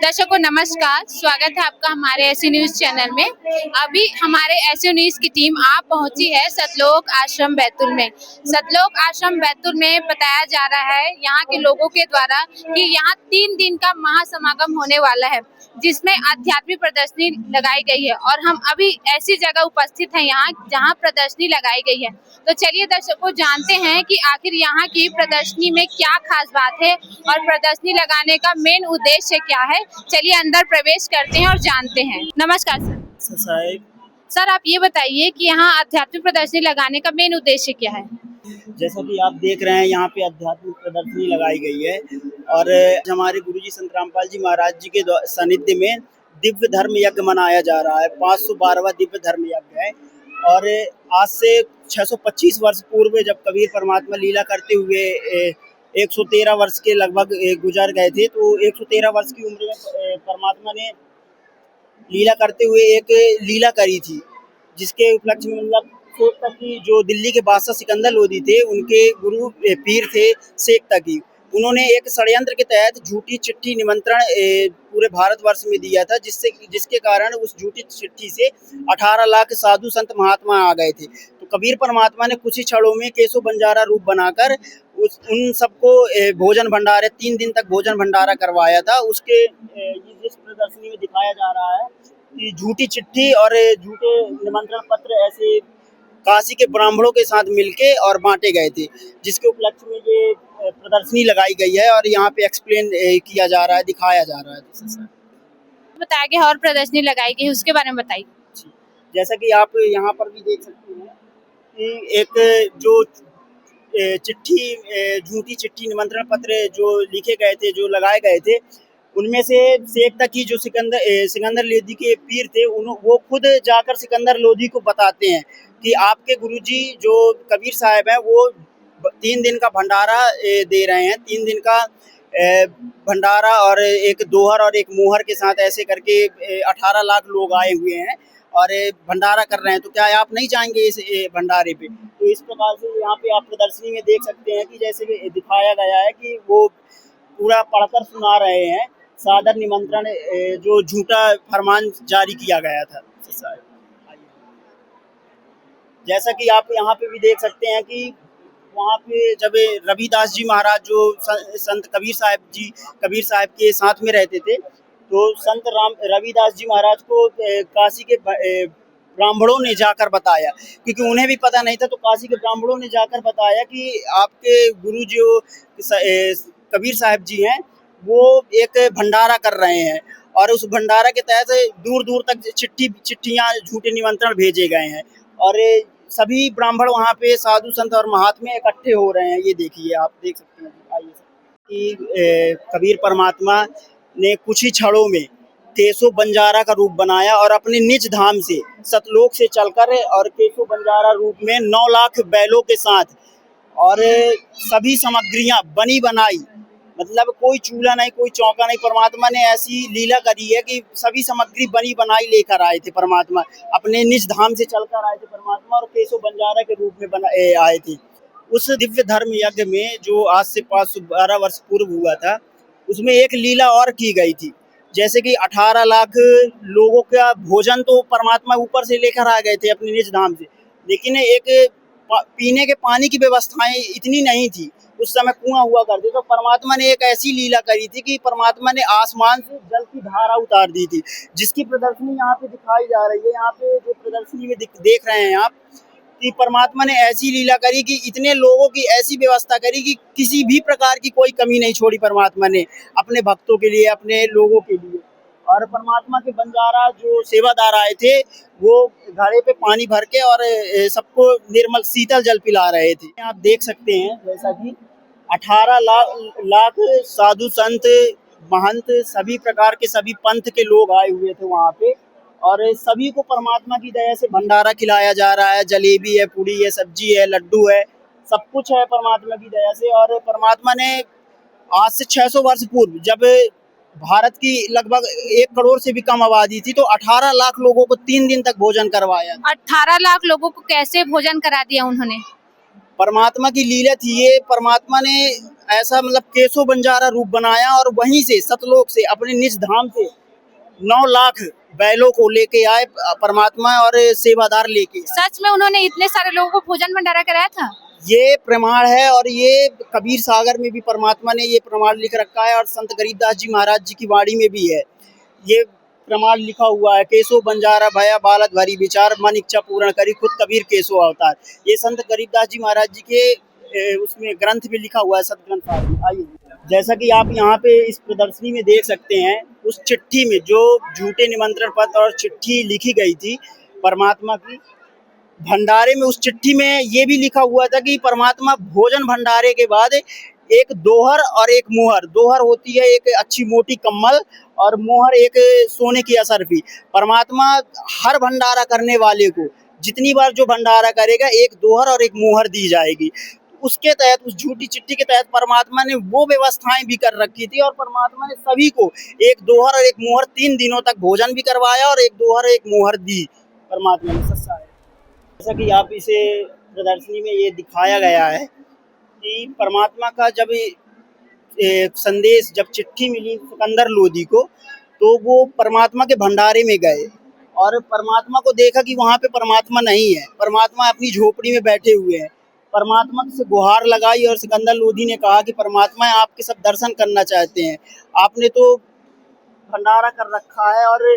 दर्शकों नमस्कार, स्वागत है आपका हमारे एसयू न्यूज चैनल में। अभी हमारे एसयू न्यूज की टीम आप पहुंची है सतलोक आश्रम बैतूल में। सतलोक आश्रम बैतूल में बताया जा रहा है यहाँ के लोगों के द्वारा कि यहाँ 3 दिन का महासमागम होने वाला है, जिसमें आध्यात्मिक प्रदर्शनी लगाई गई है और हम अभी ऐसी जगह उपस्थित हैं यहाँ जहाँ प्रदर्शनी लगाई गई है। तो चलिए दर्शकों जानते हैं कि आखिर यहाँ की प्रदर्शनी में क्या खास बात है और प्रदर्शनी लगाने का मेन उद्देश्य क्या है। चलिए अंदर प्रवेश करते हैं और जानते हैं। नमस्कार सर। सर आप ये बताइए कि यहाँ आध्यात्मिक प्रदर्शनी लगाने का मेन उद्देश्य क्या है। जैसा कि आप देख रहे हैं यहाँ पे आध्यात्मिक प्रदर्शनी लगाई गई है और हमारे गुरुजी संत रामपाल जी महाराज जी के सानिध्य में दिव्य धर्म यज्ञ मनाया जा रहा है। 512वां दिव्य धर्म यज्ञ है और आज से 625 वर्ष पूर्व जब कबीर परमात्मा लीला करते हुए 113 वर्ष के लगभग गुजर गए थे, तो 113 वर्ष की उम्र में परमात्मा ने लीला करते हुए एक लीला करी थी, जिसके उपलक्ष्य में मतलब शेख तकी जो दिल्ली के बादशाह सिकंदर लोदी थे, उनके गुरु पीर थे शेख तकी। उन्होंने एक षड्यंत्र के तहत झूठी चिट्ठी निमंत्रण पूरे भारतवर्ष में दिया था, जिसके कारण उस झूठी चिट्ठी से 18 लाख साधु संत महात्मा आ गए थे। तो कबीर परमात्मा ने कुछ ही क्षणों में केशव बंजारा रूप बनाकर उन सबको भोजन भंडारे 3 दिन तक भोजन भंडारा करवाया था। उसके जिस प्रदर्शनी में दिखाया जा रहा है कि झूठी चिट्ठी और झूठे निमंत्रण पत्र ऐसे काशी के ब्राह्मणों के साथ मिलके और बांटे गए थे, जिसके उपलक्ष्य में ये प्रदर्शनी लगाई गई है और यहाँ पे एक्सप्लेन किया जा रहा है, दिखाया जा रहा है। बताया गया और प्रदर्शनी लगाई गई, उसके बारे में बताइए। जैसा कि आप यहाँ पर भी देख सकते हैं कि एक जो झूठी चिट्ठी निमंत्रण पत्र जो लिखे गए थे, जो लगाए गए थे, उनमें से शेख तकी जो सिकंदर लोदी के पीर थे, वो खुद जाकर सिकंदर लोदी को बताते हैं कि आपके गुरुजी जो कबीर साहब हैं वो 3 दिन का भंडारा दे रहे हैं, 3 दिन का भंडारा और एक दोहर और एक मोहर के साथ ऐसे करके 18 लाख लोग आए हुए हैं और भंडारा कर रहे हैं। तो क्या आप नहीं जाएंगे इस भंडारे पे? तो इस प्रकार से यहाँ पे आप प्रदर्शनी में देख सकते हैं कि जैसे दिखाया गया है कि वो पूरा पढ़कर सुना रहे हैं सादर निमंत्रण जो झूठा फरमान जारी किया गया था। जैसा कि आप यहाँ पे भी देख सकते हैं कि वहाँ पे जब रविदास जी महाराज जो संत कबीर साहब के साथ में रहते थे, तो संत रविदास जी महाराज को काशी के ब्राह्मणों ने जाकर बताया, क्योंकि उन्हें भी पता नहीं था। तो काशी के ब्राह्मणों ने जाकर बताया कि आपके गुरु जो कबीर साहब जी हैं वो एक भंडारा कर रहे हैं और उस भंडारा के तहत दूर दूर तक चिट्ठियाँ झूठे निमंत्रण भेजे गए हैं और सभी ब्राह्मण वहाँ पे साधु संत और महात्मा इकट्ठे हो रहे हैं। ये देखिए, आप देख सकते हैं आइए कि कबीर परमात्मा ने कुछ ही क्षणों में केशव बंजारा का रूप बनाया और अपने निज धाम से सतलोक से चलकर और केशव बंजारा रूप में 9 लाख बैलों के साथ और सभी सामग्रियां बनी बनाई, मतलब कोई चूल्हा नहीं, कोई चौका नहीं। परमात्मा ने ऐसी लीला करी है कि सभी सामग्री बनी बनाई लेकर आए थे परमात्मा, अपने निज धाम से चलकर आए थे परमात्मा और केशव बंजारा के रूप में आए थे। उस दिव्य धर्म यज्ञ में जो आज से 512 वर्ष पूर्व हुआ था, उसमें एक लीला और की गई थी। जैसे कि 18 लाख लोगों का भोजन तो परमात्मा ऊपर से लेकर आ गए थे अपने निज धाम से, लेकिन एक पीने के पानी की व्यवस्थाएं इतनी नहीं थी। उस समय कुआं हुआ करते, तो परमात्मा ने एक ऐसी लीला करी थी कि परमात्मा ने आसमान से जल की धारा उतार दी थी, जिसकी प्रदर्शनी यहाँ पे दिखाई जा रही है। यहाँ पे जो प्रदर्शनी में देख रहे हैं आप कि परमात्मा ने ऐसी लीला करी कि इतने लोगों की ऐसी व्यवस्था करी कि किसी भी प्रकार की कोई कमी नहीं छोड़ी परमात्मा ने अपने भक्तों के लिए, अपने लोगों के लिए। और परमात्मा के बंजारा जो सेवादार आए थे, वो घड़े पे पानी भर के और सबको निर्मल शीतल जल पिला रहे थे। आप देख सकते हैं जैसा कि 18 लाख साधु संत महंत सभी प्रकार के सभी पंथ के लोग आए हुए थे वहाँ पे और सभी को परमात्मा की दया से भंडारा खिलाया जा रहा है। जलेबी है, पूड़ी है, सब्जी है, लड्डू है, सब कुछ है परमात्मा की दया से। और परमात्मा ने आज से 600 वर्ष पूर्व जब भारत की लगभग 1 करोड़ से भी कम आबादी थी, तो 18 लाख लोगों को 3 दिन तक भोजन करवाया। 18 लाख लोगों को कैसे भोजन करा दिया उन्होंने? परमात्मा की लीला थी ये। परमात्मा ने ऐसा मतलब केसो बंजारा रूप बनाया और वहीं से सतलोक से अपने निज धाम से 9 लाख बैलों को लेके आए परमात्मा और सेवादार लेके। सच में उन्होंने इतने सारे लोगों को भोजन भंडारा कराया था? ये प्रमाण है और ये कबीर सागर में भी परमात्मा ने ये प्रमाण लिख रखा है और संत गरीबदास जी महाराज जी की वाणी में भी है ये प्रमाण लिखा हुआ है। केसो बंजारा भया बालक भरी विचार मन इच्छा पूर्ण करी खुद कबीर केसो अवतार। ये संत गरीबदास जी महाराज जी के उसमें ग्रंथ में लिखा हुआ है, सतग्रंथ साहिब में। आइए, जैसा कि आप यहाँ पे इस प्रदर्शनी में देख सकते हैं, उस चिट्ठी में जो झूठे निमंत्रण पत्र और चिट्ठी लिखी गई थी परमात्मा की भंडारे में, उस चिट्ठी में ये भी लिखा हुआ था कि परमात्मा भोजन भंडारे के बाद एक दोहर और एक मुहर, दोहर होती है एक अच्छी मोटी कम्मल और मुहर एक सोने की असरफी। परमात्मा हर भंडारा करने वाले को जितनी बार जो भंडारा करेगा एक दोहर और एक मुहर दी जाएगी। उसके तहत, उस झूठी चिट्ठी के तहत परमात्मा ने वो व्यवस्थाएं भी कर रखी थी और परमात्मा ने सभी को एक दोहर और एक मुहर 3 दिनों तक भोजन भी करवाया और एक दोहर एक मुहर दी परमात्मा ने। सच्चा है। जैसा कि आप इसे प्रदर्शनी में ये दिखाया गया है कि परमात्मा का जब संदेश, जब चिट्ठी मिली सिकंदर लोधी को, तो वो परमात्मा के भंडारे में गए और परमात्मा को देखा कि वहाँ पे परमात्मा नहीं है, परमात्मा अपनी झोपड़ी में बैठे हुए हैं। परमात्मा से गुहार लगाई और सिकंदर लोधी ने कहा कि परमात्मा आपके सब दर्शन करना चाहते हैं, आपने तो भंडारा कर रखा है। और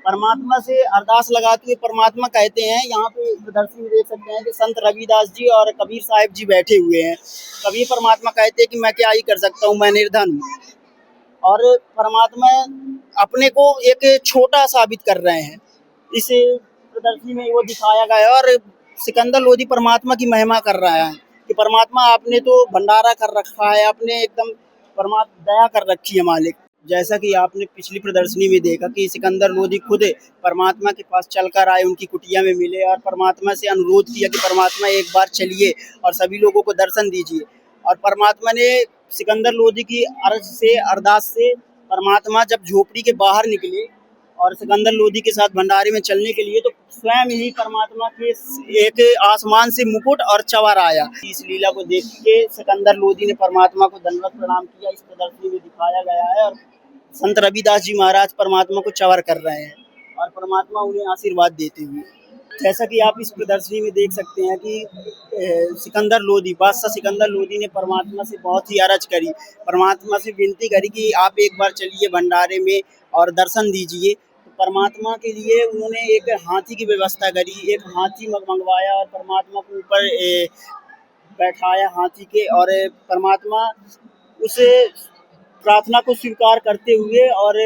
परमात्मा से अरदास लगाते हुए परमात्मा कहते हैं, यहाँ पे प्रदर्शनी में देख सकते हैं कि संत रविदास जी और कबीर साहिब जी बैठे हुए हैं। कबीर परमात्मा कहते हैं कि मैं क्या ही कर सकता हूँ, मैं निर्धन हूँ। और परमात्मा अपने को एक छोटा साबित कर रहे हैं। इस प्रदर्शनी में वो दिखाया गया है और सिकंदर लोधी परमात्मा की महिमा कर रहा है कि परमात्मा आपने तो भंडारा कर रखा है, आपने एकदम परमात्मा दया कर रखी है मालिक। जैसा कि आपने पिछली प्रदर्शनी में देखा कि सिकंदर लोधी खुद परमात्मा के पास चलकर आए, उनकी कुटिया में मिले और परमात्मा से अनुरोध किया कि परमात्मा एक बार चलिए और सभी लोगों को दर्शन दीजिए। और परमात्मा ने सिकंदर लोधी की अर्ज से, अरदास से परमात्मा जब झोपड़ी के बाहर निकले और सिकंदर लोधी के साथ भंडारे में चलने के लिए, तो स्वयं ही परमात्मा के एक आसमान से मुकुट और चवर आया। इस लीला को देख के सिकंदर लोधी ने परमात्मा को दंडवत प्रणाम किया। इस प्रदर्शनी में दिखाया गया है और संत रविदास जी महाराज परमात्मा को चवर कर रहे हैं और परमात्मा उन्हें आशीर्वाद देते हुए। जैसा कि आप इस प्रदर्शनी में देख सकते हैं कि सिकंदर लोधी, बादशाह सिकंदर लोधी ने परमात्मा से बहुत ही अरज करी, परमात्मा से विनती करी कि आप एक बार चलिए भंडारे में और दर्शन दीजिए। तो परमात्मा के लिए उन्होंने एक हाथी की व्यवस्था करी, एक हाथी मंगवाया और परमात्मा को ऊपर बैठाया हाथी के, और परमात्मा उस प्रार्थना को स्वीकार करते हुए और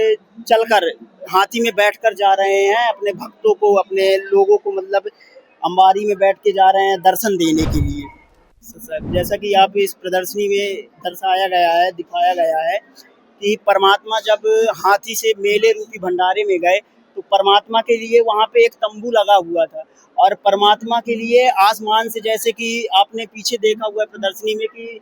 चलकर हाथी में बैठकर जा रहे हैं, अपने भक्तों को, अपने लोगों को मतलब अंबारी में बैठ के जा रहे हैं दर्शन देने के लिए। जैसा कि आप इस प्रदर्शनी में दर्शाया गया है, दिखाया गया है कि परमात्मा जब हाथी से मेले रूपी भंडारे में गए तो परमात्मा के लिए वहाँ पे एक तंबू लगा हुआ था और परमात्मा के लिए आसमान से, जैसे कि आपने पीछे देखा हुआ है प्रदर्शनी में कि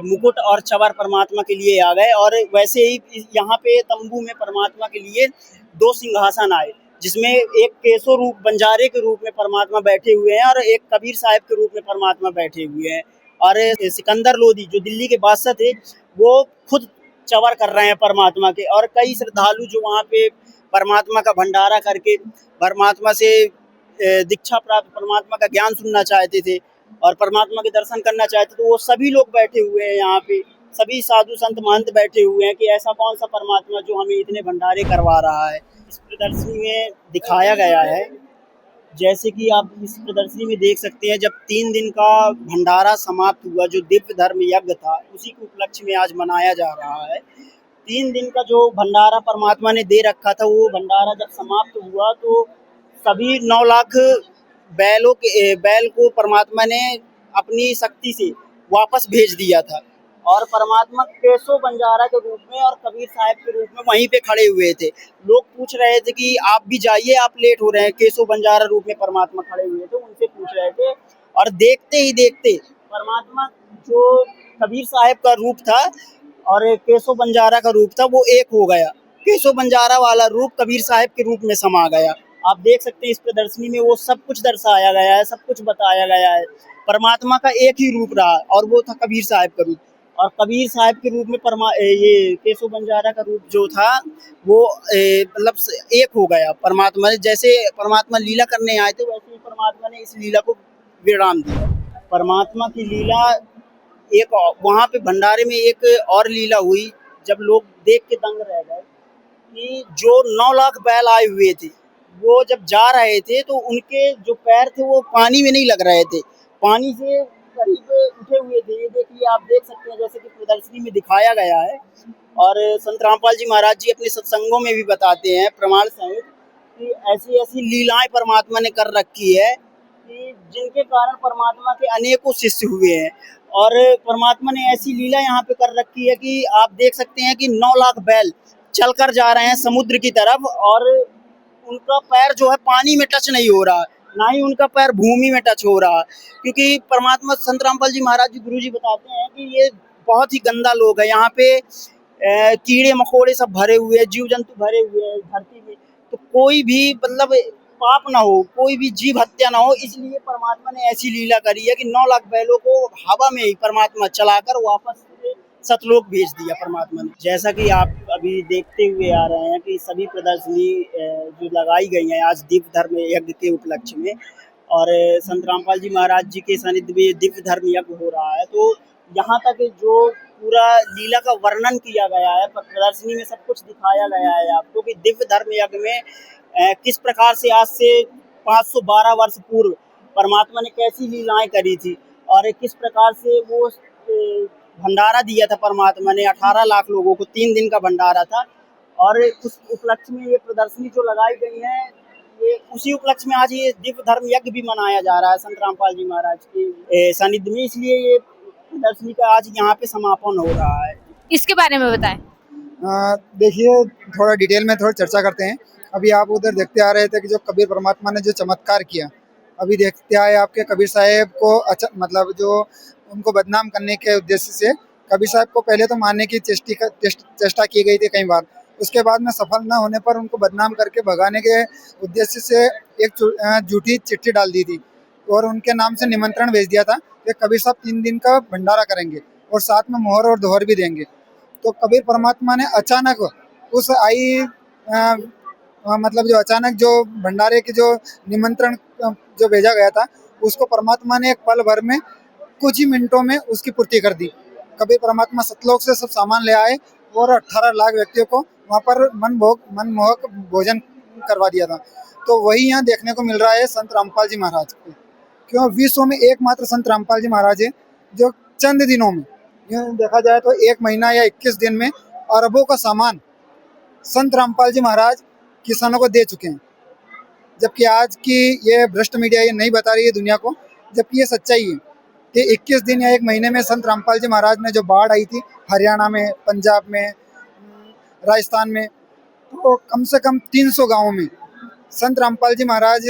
मुकुट और चवर परमात्मा के लिए आ गए, और वैसे ही यहाँ पे तंबू में परमात्मा के लिए 2 सिंहासन आए, जिसमें एक केसो रूप बंजारे के रूप में परमात्मा बैठे हुए हैं और एक कबीर साहिब के रूप में परमात्मा बैठे हुए हैं। और सिकंदर लोधी जो दिल्ली के बादशाह थे, वो खुद चवर कर रहे हैं परमात्मा के, और कई श्रद्धालु जो वहाँ पे परमात्मा का भंडारा करके परमात्मा से दीक्षा प्राप्त, परमात्मा का ज्ञान सुनना चाहते थे और परमात्मा के दर्शन करना चाहते थे, तो वो सभी लोग बैठे हुए हैं यहाँ पे, सभी साधु संत महंत बैठे हुए हैं कि ऐसा कौन सा परमात्मा जो हमें इतने भंडारे करवा रहा है। इस प्रदर्शनी में दिखाया गया है, जैसे कि आप इस प्रदर्शनी में देख सकते हैं, जब 3 दिन का भंडारा समाप्त हुआ, जो दिव्य धर्म यज्ञ था, उसी के उपलक्ष्य में आज मनाया जा रहा है। 3 दिन का जो भंडारा परमात्मा ने दे रखा था, वो भंडारा जब समाप्त हुआ तो सभी 9 लाख बैल को परमात्मा ने अपनी शक्ति से वापस भेज दिया था और परमात्मा केसो बंजारा के रूप में और कबीर साहिब के रूप में वहीं पे खड़े हुए थे। लोग पूछ रहे थे कि आप भी जाइए, आप लेट हो रहे हैं। केसो बंजारा रूप में परमात्मा खड़े हुए थे, उनसे पूछ रहे थे, और देखते ही देखते परमात्मा जो कबीर साहिब का रूप था और केसो बंजारा का रूप था, वो एक हो गया। केसो बंजारा वाला रूप कबीर साहिब के रूप में समा गया। आप देख सकते हैं इस प्रदर्शनी में वो सब कुछ दर्शाया गया है, सब कुछ बताया गया है। परमात्मा का एक ही रूप रहा और वो था कबीर साहब का रूप। और कबीर साहब के रूप में ये केशव बंजारा का रूप जो था वो मतलब एक हो गया। परमात्मा ने जैसे परमात्मा लीला करने आए थे वैसे ही परमात्मा ने इस लीला को विराम दिया। परमात्मा की लीला एक वहाँ पे भंडारे में एक और लीला हुई, जब लोग देख के दंग रह गए कि जो 9 लाख बैल आए हुए थे, वो जब जा रहे थे तो उनके जो पैर थे वो पानी में नहीं लग रहे थे, पानी से करीब उठे हुए थे। ये देखिए, आप देख सकते हैं जैसे कि प्रदर्शनी में दिखाया गया है। और संत रामपाल जी महाराज जी अपने सत्संगों में भी बताते हैं प्रमाण सहित कि ऐसी ऐसी लीलाएं परमात्मा ने कर रखी है कि जिनके कारण परमात्मा के अनेकों शिष्य हुए हैं। और परमात्मा ने ऐसी लीला यहाँ पे कर रखी है कि आप देख सकते हैं कि 9 लाख बैल चलकर जा रहे हैं समुद्र की तरफ, और उनका पैर जो है पानी में टच नहीं हो रहा, ना ही उनका पैर भूमि में टच हो रहा, क्योंकि परमात्मा संत रामपाल जी महाराज जी गुरु जी बताते हैं कि ये बहुत ही गंदा लोग है। यहाँ पे कीड़े मकोड़े सब भरे हुए हैं, जीव जंतु भरे हुए हैं धरती में, तो कोई भी मतलब पाप ना हो, कोई भी जीव हत्या ना हो, इसलिए परमात्मा ने ऐसी लीला करी है कि 9 लाख बैलों को हवा में ही परमात्मा चलाकर वापस सतलोक भेज दिया परमात्मा ने। जैसा कि आप अभी देखते हुए आ रहे हैं कि सभी प्रदर्शनी जो लगाई गई हैं आज दिव्य धर्म यज्ञ के उपलक्ष्य में, और संत रामपाल जी महाराज जी के सानिध्य में दिव्य धर्म यज्ञ हो रहा है, तो यहाँ तक जो पूरा लीला का वर्णन किया गया है, प्रदर्शनी में सब कुछ दिखाया गया है आपको कि दिव्य धर्म यज्ञ में किस प्रकार से आज से 512 वर्ष पूर्व परमात्मा ने कैसी लीलाएं करी थी, और किस प्रकार से वो भंडारा दिया था परमात्मा ने 18 लाख लोगों को, 3 दिन का भंडारा था। और उस उपलक्ष्य में ये प्रदर्शनी जो लगाई गई है, ये उसी उपलक्ष्य में आज ये दिव्य धर्म यज्ञ भी मनाया जा रहा है संत रामपाल जी महाराज के सानिध्य में, इसलिए ये प्रदर्शनी का आज यहाँ पे समापन हो रहा है। इसके बारे में बताएं। देखिए, थोड़ा डिटेल में थोड़ा चर्चा करते हैं। अभी आप उधर देखते आ रहे थे कि जो कबीर परमात्मा ने जो चमत्कार किया, अभी देखते आए आपके कबीर साहब को अच्छा मतलब जो उनको बदनाम करने के उद्देश्य से कबीर साहब को पहले तो मारने की चेष्टा की गई थी कई बार, उसके बाद में सफल न होने पर उनको बदनाम करके भगाने के उद्देश्य से एक झूठी चिट्ठी डाल दी थी और उनके नाम से निमंत्रण भेज दिया था कि कबीर साहब 3 दिन का भंडारा करेंगे और साथ में मोहर और दोहर भी देंगे। तो कबीर परमात्मा ने अचानक उस मतलब जो अचानक जो भंडारे की जो निमंत्रण जो भेजा गया था, उसको परमात्मा ने एक पल भर में कुछ ही मिनटों में उसकी पूर्ति कर दी। कबीर परमात्मा सतलोक से सब सामान ले आए और 18 लाख व्यक्तियों को वहाँ पर मनमोहक भोजन करवा दिया था। तो वही यहाँ देखने को मिल रहा है संत रामपाल जी महाराज को, क्यों विश्व में एकमात्र संत रामपाल जी महाराज है जो चंद दिनों में, देखा जाए तो 1 महीना या 21 दिन में अरबों का सामान संत रामपाल जी महाराज किसानों को दे चुके हैं। जबकि आज की ये भ्रष्ट मीडिया ये नहीं बता रही है दुनिया को, जबकि ये सच्चाई है कि 21 दिन या 1 महीने में संत रामपाल जी महाराज ने जो बाढ़ आई थी हरियाणा में, पंजाब में, राजस्थान में, तो कम से कम 300 गाँवों में संत रामपाल जी महाराज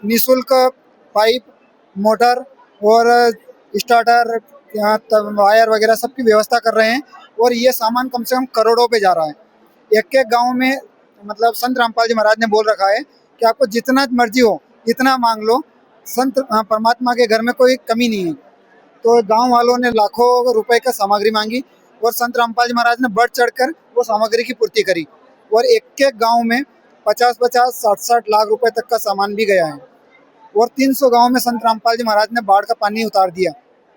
निःशुल्क पाइप, मोटर और स्टार्टर, वायर वगैरह सबकी व्यवस्था कर रहे हैं। और ये सामान कम से कम करोड़ों पे जा रहा है। एक गांव में मतलब संत रामपाल जी महाराज ने बोल रखा है कि आपको जितना मर्जी हो इतना मांग लो, संत परमात्मा के घर में कोई कमी नहीं है। तो गांव वालों ने लाखों रुपए का सामग्री मांगी और संत रामपाल जी महाराज ने बढ़ चढ़कर वो सामग्री की पूर्ति करी और एक गांव में 50-50, 60-60 लाख रुपए तक का सामान भी गया है। और 300 गांव में संत रामपाल जी महाराज ने बाढ़ का पानी उतार दिया।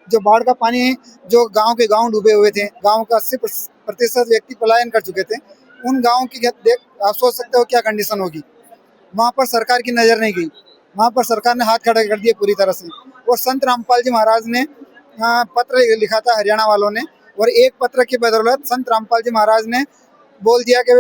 जो बाढ़ का पानी जो गांव के गांव डूबे हुए थे, गांव का 80% व्यक्ति पलायन कर चुके थे, उन गांव की आप सोच सकते हो क्या कंडीशन होगी। वहाँ पर सरकार की नज़र नहीं गई, वहाँ पर सरकार ने हाथ खड़े कर दिए पूरी तरह से। और संत रामपाल जी महाराज ने पत्र लिखा था हरियाणा वालों ने, और एक पत्र की बदौलत संत रामपाल जी महाराज ने बोल दिया कि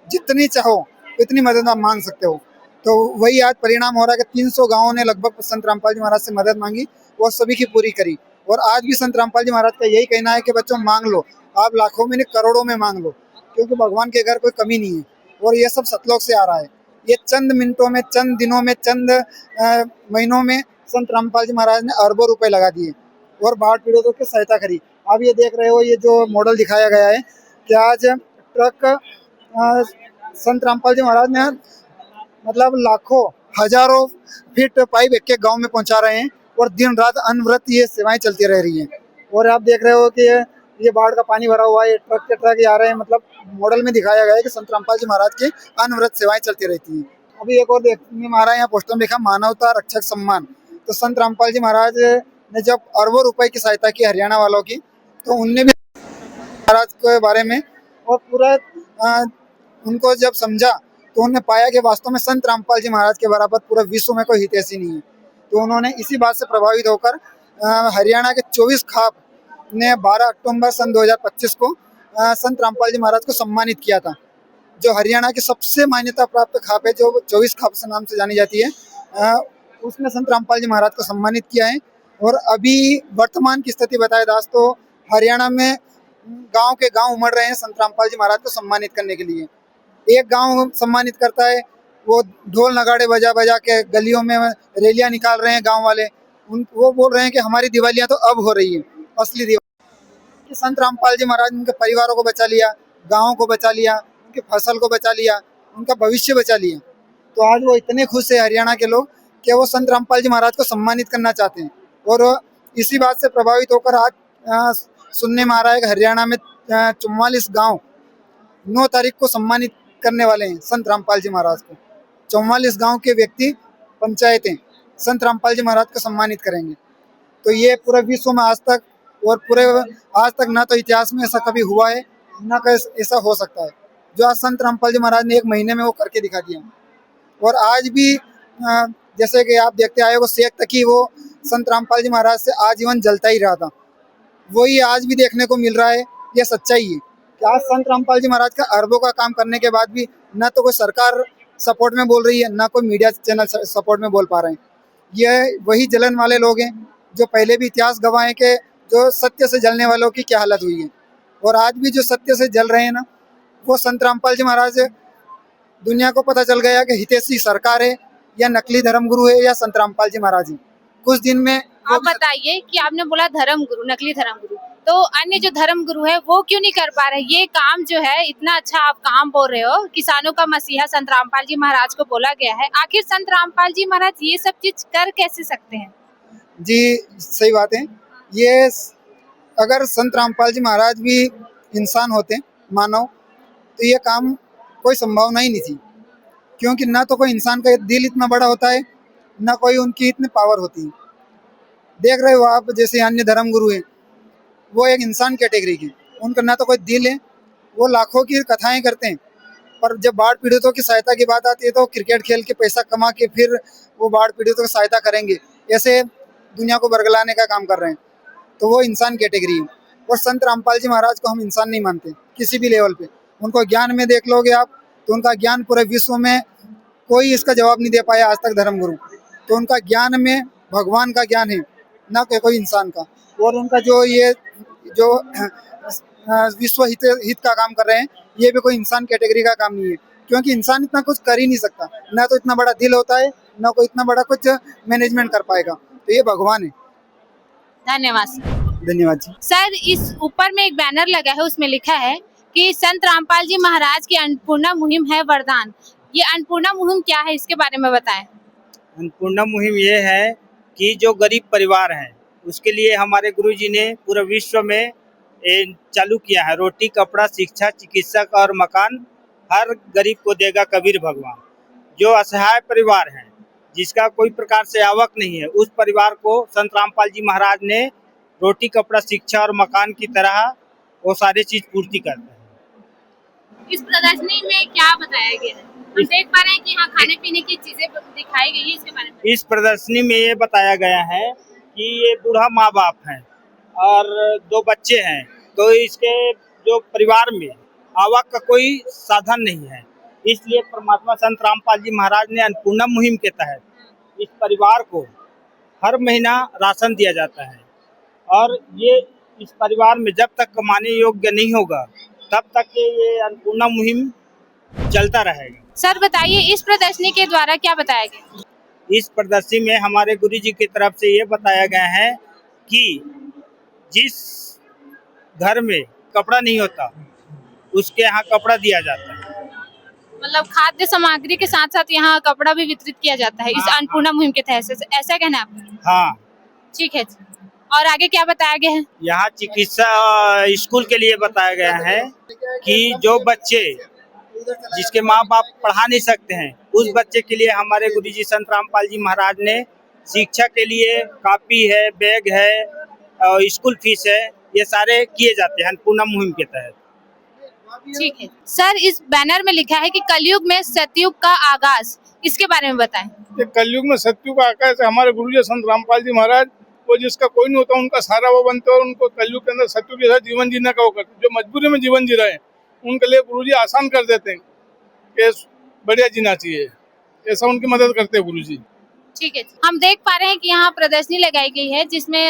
जितनी चाहो इतनी मदद आप मांग सकते हो। तो वही आज परिणाम हो रहा है कि 300 गाँवों ने लगभग संत रामपाल जी महाराज से मदद मांगी और सभी की पूरी करी। और आज भी संत रामपाल जी महाराज का यही कहना है कि बच्चों मांग लो, आप लाखों में नहीं करोड़ों में मांग लो, क्योंकि भगवान के घर कोई कमी नहीं है। और ये सब सतलोक से आ रहा है। ये चंद मिनटों में, चंद दिनों में, चंद महीनों में संत रामपाल जी महाराज ने अरबों रुपए लगा दिए और बाढ़ पीड़ितों की सहायता करी। अब ये देख रहे हो, ये जो मॉडल दिखाया गया है कि आज ट्रक संत रामपाल जी महाराज ने मतलब लाखों हजारों फीट पाइप एक एक गांव में पहुंचा रहे हैं और दिन रात अनवरत ये सेवाएं चलती रह रही हैं। और आप देख रहे हो कि ये बाढ़ का पानी भरा हुआ है, ट्रक के ट्रक आ रहे हैं, मतलब मॉडल में दिखाया गया है कि संत रामपाल जी महाराज की अनवरत सेवाएं चलती रहती हैं। अभी एक और देखने में आ रहा है, यहाँ पोस्टर में लिखा मानवता रक्षक सम्मान। तो संत रामपाल जी महाराज ने जब अरबों रुपए की सहायता की हरियाणा वालों की, तो उनने भी महाराज के बारे में और पूरा उनको जब समझा तो उन्होंने पाया कि वास्तव में संत रामपाल जी महाराज के बराबर पूरा विश्व में कोई हितैषी नहीं है। तो उन्होंने इसी बात से प्रभावित होकर हरियाणा के 24 खाप ने 12 अक्टूबर सन 2025 को संत रामपाल जी महाराज को सम्मानित किया था। जो हरियाणा की सबसे मान्यता प्राप्त खाप है, जो 24 खाप से नाम से जानी जाती है, उसने संत रामपाल जी महाराज को सम्मानित किया है। और अभी वर्तमान की स्थिति बताए दास तो हरियाणा में गांव के गांव उमड़ रहे हैं संत रामपाल जी महाराज को सम्मानित करने के लिए। एक गांव सम्मानित करता है, वो ढोल नगाड़े बजा बजा के गलियों में रैलियां निकाल रहे हैं गांव वाले। वो बोल रहे हैं कि हमारी दिवालियां तो अब हो रही है, असली दिवाली कि संत रामपाल जी महाराज उनके परिवारों को बचा लिया, गाँव को बचा लिया, उनकी फसल को बचा लिया, उनका भविष्य बचा लिया। तो आज वो इतने खुश है हरियाणा के लोग कि वो संत रामपाल जी महाराज को सम्मानित करना चाहते हैं। और इसी बात से प्रभावित होकर आज सुनने में आ रहा है कि हरियाणा में 44 गाँव 9 तारीख को सम्मानित करने वाले हैं संत रामपाल जी महाराज को। 44 गांव के व्यक्ति, पंचायतें संत रामपाल जी महाराज को सम्मानित करेंगे। तो ये पूरे विश्व में आज तक ना तो इतिहास में ऐसा कभी हुआ है, ना ऐसा हो सकता है, जो आज संत रामपाल जी महाराज ने 1 महीने में वो करके दिखा दिया। और आज भी जैसे कि आप देखते आए वो शेख तकी वो संत रामपाल जी महाराज से आजीवन जलता ही रहा था, वही आज भी देखने को मिल रहा है। ये सच्चाई है कि आज संत रामपाल जी महाराज का अरबों का काम करने के बाद भी ना तो कोई सरकार सपोर्ट में बोल रही है, ना कोई मीडिया चैनल सपोर्ट में बोल पा रहे हैं। ये वही जलन वाले लोग हैं जो पहले भी इतिहास गवाह हैं कि जो सत्य से जलने वालों की क्या हालत हुई है। और आज भी जो सत्य से जल रहे हैं ना, वो संत रामपाल जी महाराज दुनिया को पता चल गया कि हितैषी सरकार है या नकली धर्मगुरु है या संत रामपाल जी महाराज है। कुछ दिन में आप बताइए कि आपने बोला धर्मगुरु, नकली धर्मगुरु, तो अन्य जो धर्मगुरु है वो क्यों नहीं कर पा रहे? ये काम जो है इतना अच्छा आप काम बोल रहे हो, किसानों का मसीहा संत रामपाल जी महाराज को बोला गया है, आखिर संत रामपाल जी महाराज ये सब चीज कर कैसे सकते हैं? जी सही बात है। ये अगर संत रामपाल जी महाराज भी इंसान होते, मानव, तो ये काम कोई संभावना ही नहीं थी। क्योंकि ना तो कोई इंसान का दिल इतना बड़ा होता है, ना कोई उनकी इतनी पावर होती है। देख रहे हो आप, जैसे अन्य धर्मगुरु हैं, वो एक इंसान कैटेगरी के, उनका ना तो कोई दिल है, वो लाखों की कथाएं करते हैं, पर जब बाढ़ पीड़ितों की सहायता की बात आती है तो क्रिकेट खेल के पैसा कमा के फिर वो बाढ़ पीड़ितों की सहायता करेंगे, ऐसे दुनिया को बरगलाने का काम कर रहे हैं। तो वो इंसान कैटेगरी है। और संत रामपाल जी महाराज को हम इंसान नहीं मानते किसी भी लेवल पे। उनको ज्ञान में देख लोगे आप तो उनका ज्ञान पूरे विश्व में कोई इसका जवाब नहीं दे पाया आज तक धर्मगुरु। तो उनका ज्ञान में भगवान का ज्ञान है, ना कि कोई इंसान का। और उनका जो विश्व हित का काम कर रहे हैं, ये भी कोई इंसान कैटेगरी का काम नहीं है। क्योंकि इंसान इतना कुछ कर ही नहीं सकता, ना तो इतना बड़ा दिल होता है, ना कोई इतना बड़ा कुछ मैनेजमेंट कर पाएगा। तो ये भगवान है। धन्यवाद सर। धन्यवाद जी। सर, इस ऊपर में एक बैनर लगा है, उसमें लिखा है कि संत रामपाल जी महाराज की अन्नपूर्णा मुहिम है वरदान। ये अन्नपूर्णा मुहिम क्या है, इसके बारे में बताएं। अन्नपूर्णा मुहिम ये है कि जो गरीब परिवार हैं उसके लिए हमारे गुरुजी ने पूरे विश्व में चालू किया है। रोटी, कपड़ा, शिक्षा, चिकित्सक और मकान हर गरीब को देगा कबीर भगवान। जो असहाय परिवार हैं, जिसका कोई प्रकार से आवक नहीं है, उस परिवार को संत रामपाल जी महाराज ने रोटी, कपड़ा, शिक्षा और मकान की तरह वो सारी चीज पूर्ति करते हैं। इस प्रदर्शनी में क्या बताया गया है? हम देख पा रहे हैं कि यहाँ खाने पीने की चीजें दिखाई गई है, इसके बारे में। इस प्रदर्शनी में ये बताया गया है कि ये बूढ़ा माँ बाप हैं और 2 बच्चे हैं, तो इसके जो परिवार में आवक का कोई साधन नहीं है, इसलिए परमात्मा संत रामपाल जी महाराज ने अन्नपूर्णा मुहिम के तहत इस परिवार को हर महीना राशन दिया जाता है। और ये इस परिवार में जब तक कमाने योग्य नहीं होगा तब तक ये अन्नपूर्णा मुहिम चलता रहेगा। सर बताइए, इस प्रदर्शनी के द्वारा क्या बताया गया? इस प्रदर्शनी में हमारे गुरुजी की तरफ से ये बताया गया है कि जिस घर में कपड़ा नहीं होता उसके यहाँ कपड़ा दिया जाता है। मतलब खाद्य सामग्री के साथ साथ यहाँ कपड़ा भी वितरित किया जाता है इस हाँ, अन्नपूर्णा मुहिम के तहत से, ऐसा कहना है आपका? हाँ, ठीक है जी। और आगे क्या बताया गया है? यहाँ चिकित्सा स्कूल के लिए बताया गया है कि जो बच्चे जिसके माँ बाप पढ़ा नहीं सकते हैं, उस बच्चे के लिए हमारे गुरुजी संत रामपाल जी महाराज ने शिक्षा के लिए कॉपी है, बैग है और स्कूल फीस है, ये सारे किए जाते हैं अन्नपूर्णा मुहिम के तहत। ठीक है सर, इस बैनर में लिखा है कि कलयुग में सतयुग का आगाज, इसके बारे में बताएं। ये कलयुग में सतयुग का आकाश है। हमारे गुरुजी संत रामपाल जी महाराज, वो जिसका कोई नहीं होता उनका सारा वो बनते हैं और उनको कलयुग के अंदर सतयुग जैसा जीवन जीने का वो करते हैं। जो मजबूरी में जीवन जी रहे हैं उनके लिए गुरुजी आसान कर देते हैं कि बढ़िया जीना चाहिए, ऐसा उनकी मदद करते हैं गुरुजी। ठीक है, हम देख पा रहे हैं कि यहाँ प्रदर्शनी लगाई गई है जिसमें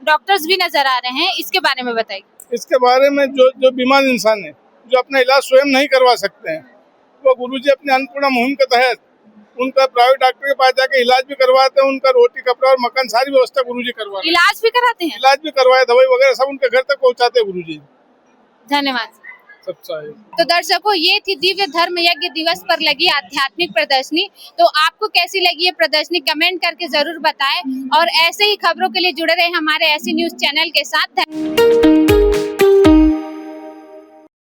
डॉक्टर्स भी नजर आ रहे हैं, इसके बारे में बताइए। इसके बारे में जो बीमार इंसान है, जो अपना इलाज स्वयं नहीं करवा सकते हैं, वो गुरुजी अपने अन्नपूर्णा मुहिम के तहत उनका प्राइवेट डॉक्टर के पास जाके इलाज भी करवाते हैं। उनका रोटी कपड़ा और मकान सारी व्यवस्था गुरुजी करवाते हैं। इलाज भी कराते हैं? इलाज भी करवाए, दवाई वगैरह सब उनके घर तक पहुँचाते हैं गुरुजी। धन्यवाद। सबसे तो दर्शकों, ये थी दिव्य धर्म यज्ञ दिवस पर लगी आध्यात्मिक प्रदर्शनी। तो आपको कैसी लगी ये प्रदर्शनी कमेंट करके जरूर बताएं और ऐसे ही खबरों के लिए जुड़े रहे हमारे ऐसी न्यूज चैनल के साथ।